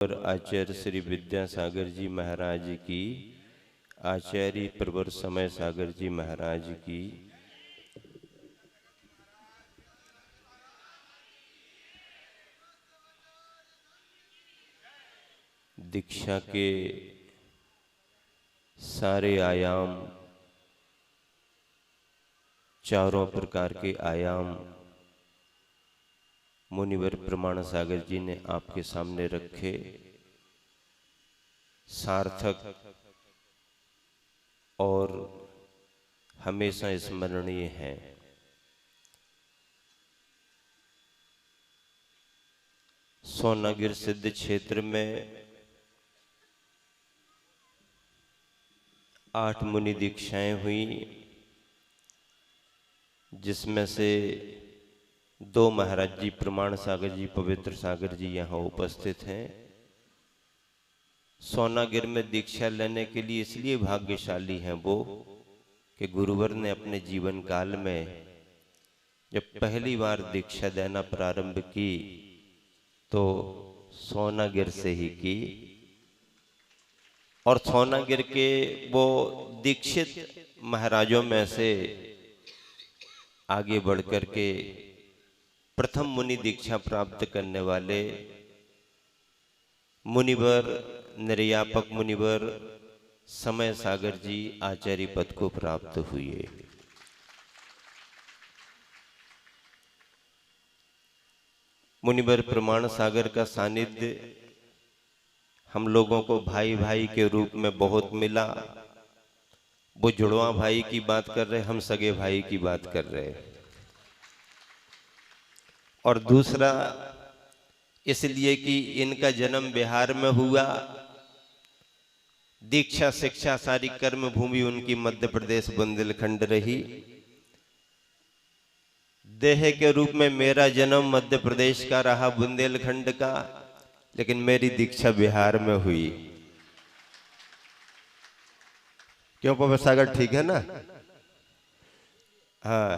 और आचार्य श्री विद्यासागर जी महाराज की, आचार्य प्रवर समय सागर जी महाराज की, दीक्षा के सारे आयाम, चारों प्रकार के आयाम मुनिवर प्रमाण सागर जी ने आपके सामने रखे। सार्थक और हमेशा स्मरणीय हैं। सोनागिर सिद्ध क्षेत्र में 8 मुनि दीक्षाएं हुई, जिसमें से 2 महाराज जी प्रमाण सागर जी, पवित्र सागर जी यहाँ उपस्थित हैं। सोनागिर में दीक्षा लेने के लिए इसलिए भाग्यशाली हैं वो कि गुरुवर ने अपने जीवन काल में जब पहली बार दीक्षा देना प्रारंभ की तो सोनागिर से ही की, और सोनागिर के वो दीक्षित महाराजों में से आगे बढ़कर के प्रथम मुनि दीक्षा प्राप्त करने वाले मुनिवर, निर्यापक मुनिवर समय सागर जी आचार्य पद को प्राप्त हुए। मुनिवर प्रमाण सागर का सानिध्य हम लोगों को भाई भाई के रूप में बहुत मिला। वो जुड़वा भाई की बात कर रहे, हम सगे भाई की बात कर रहे। और दूसरा इसलिए कि इनका जन्म बिहार में हुआ, दीक्षा शिक्षा सारी कर्म भूमि उनकी मध्य प्रदेश बुंदेलखंड रही। देह के रूप में मेरा जन्म मध्य प्रदेश का रहा, बुंदेलखंड का, लेकिन मेरी दीक्षा बिहार में हुई। क्यों पवित्र सागर, ठीक है ना? हाँ,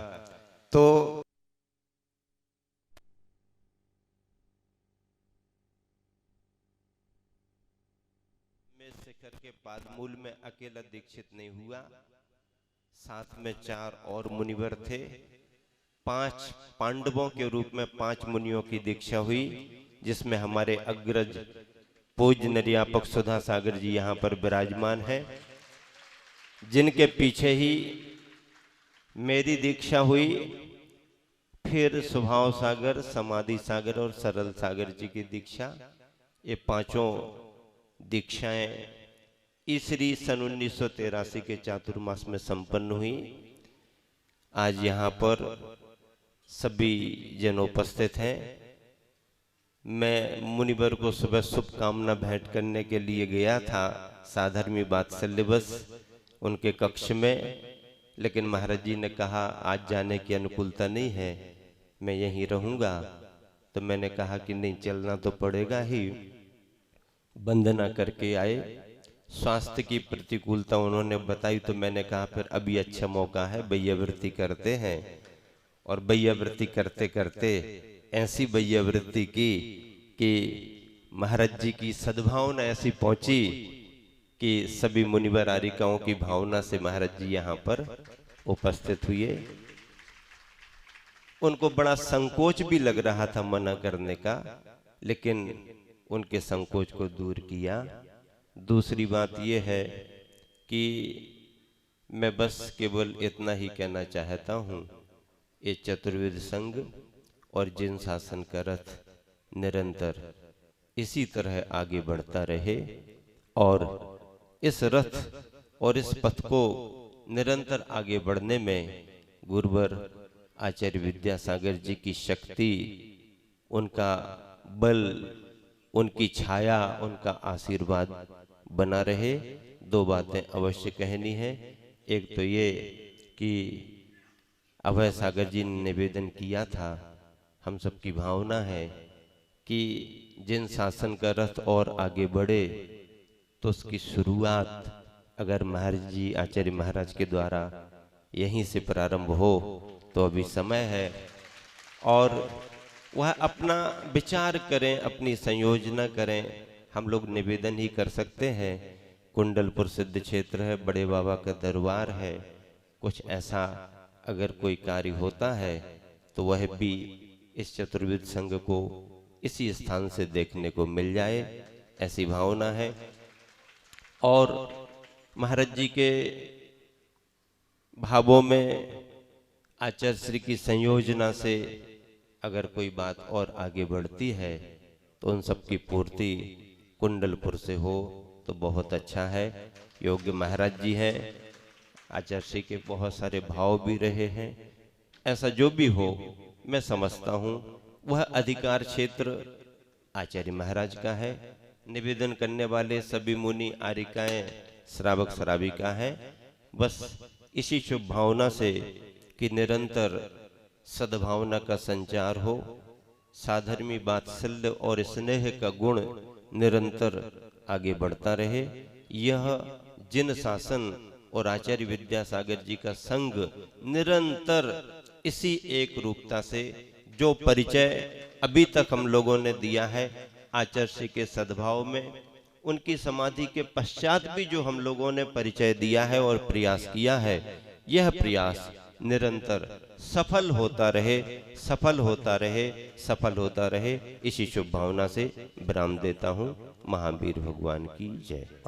तो शिखर के पादमूल में अकेला दीक्षित नहीं हुआ, साथ में 4 और मुनिवर थे। 5 पांडवों के रूप में 5 मुनियों की दीक्षा हुई, जिसमें हमारे अग्रज पूज्य निर्यापक सुधा सागर जी यहाँ पर विराजमान हैं, जिनके पीछे ही मेरी दीक्षा हुई। फिर स्वभाव सागर, समाधि सागर और सरल सागर जी की दीक्षा, ये 5 दीक्षाएं ईसरी सन 1983 के चातुर्मास में संपन्न हुई। आज यहाँ पर सभी जन उपस्थित हैं। मैं मुनिवर को सुबह शुभकामना भेंट करने के लिए गया था, साधर्मी वात्सल्यवश उनके कक्ष में, लेकिन महाराज जी ने कहा आज जाने की अनुकूलता नहीं है, मैं यहीं रहूंगा। तो मैंने कहा कि नहीं, चलना तो पड़ेगा ही। वंदना करके आए। स्वास्थ्य की प्रतिकूलता उन्होंने बताई, तो मैंने कहा फिर अभी अच्छा मौका है, बैयावृत्ति करते हैं। और बैयावृत्ति करते करते ऐसी बैयावृत्ति की कि महाराज जी की सद्भावना ऐसी पहुंची कि सभी मुनिवर आरिकाओं की भावना से महाराज जी यहाँ पर उपस्थित हुए। उनको बड़ा संकोच भी लग रहा था मना करने का, लेकिन उनके संकोच को दूर किया। दूसरी बात यह है कि मैं बस केवल इतना ही कहना चाहता हूँ, ये चतुर्वेद संघ और जिन शासन का रथ निरंतर इसी तरह आगे बढ़ता रहे, और इस रथ और इस पथ को निरंतर आगे बढ़ने में गुरुवर आचार्य विद्यासागर जी की शक्ति, उनका बल, उनकी छाया, उनका आशीर्वाद बना रहे। 2 बातें अवश्य कहनी है। एक तो ये कि अभय सागर जी ने निवेदन किया था, हम सबकी भावना है कि जिन शासन का रथ और आगे बढ़े तो उसकी शुरुआत अगर महाराज जी, आचार्य महाराज के द्वारा यहीं से प्रारंभ हो तो अभी समय है। और वह अपना विचार करें, अपनी संयोजना करें। हम लोग निवेदन ही कर सकते हैं। कुंडलपुर सिद्ध क्षेत्र है, बड़े बाबा का दरबार है, कुछ ऐसा अगर कोई कार्य होता है तो वह भी इस चतुर्विध संघ को इसी स्थान से देखने को मिल जाए, ऐसी भावना है। और महाराज जी के भावों में आचार्य श्री की संयोजना से अगर कोई बात और आगे बढ़ती है तो उन सब की पूर्ति कुंडलपुर से हो तो बहुत अच्छा है। योग्य महाराज जी हैं, आचार्य श्री के बहुत सारे भाव भी रहे हैं। ऐसा जो भी हो, मैं समझता हूँ वह अधिकार क्षेत्र आचार्य महाराज का है। निवेदन करने वाले सभी मुनि आरिकाएं श्रावक श्राविका हैं। बस इसी शुभ भावना से कि निरंतर सद्भावना का संचार हो, साधर्मी वात्सल्य और स्नेह का गुण निरंतर आगे बढ़ता रहे। यह जिन शासन और आचार्य विद्यासागर जी का संग निरंतर इसी एक रूपता से जो परिचय अभी तक हम लोगों ने दिया है आचार्य श्री के सद्भाव में, उनकी समाधि के पश्चात भी जो हम लोगों ने परिचय दिया है और प्रयास किया है, यह प्रयास निरंतर सफल होता रहे, सफल होता रहे, सफल होता रहे। इसी शुभ भावना से विराम देता हूँ। महावीर भगवान की जय।